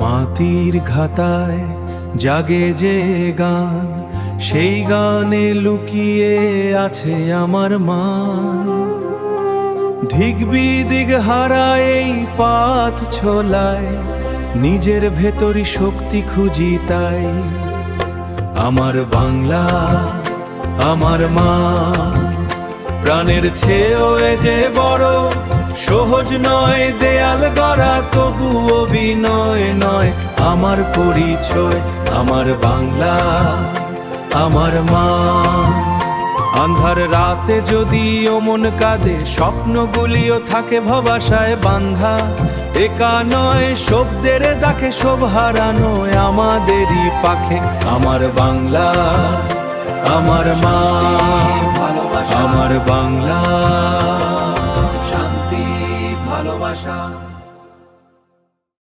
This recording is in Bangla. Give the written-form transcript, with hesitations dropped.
মাটির ঘাতায় জাগে যে গান, সেই গানে লুকিয়ে আছে আমার মান। ধিক বিদিক হারা এই পাথ ছোলায়, নিজের ভেতরি শক্তি খুঁজি তাই। আমার বাংলা আমার মা, প্রাণের চেয়েও এ যে বড়, সহজ নয় দেয়াল গড়া, তবু অভিনয় নয় আমার পরিচয়। আমার বাংলা আমার মা। আন্ধার রাতে যদি মন কাঁদে, স্বপ্নগুলিও থাকে ভবাশায় বান্ধা। একা নয় শব্দের ডাকে, সব হারানো আমাদেরই পাখে। আমার বাংলা আমার মা, আমার বাংলা, শান্তি ভালোবাসা।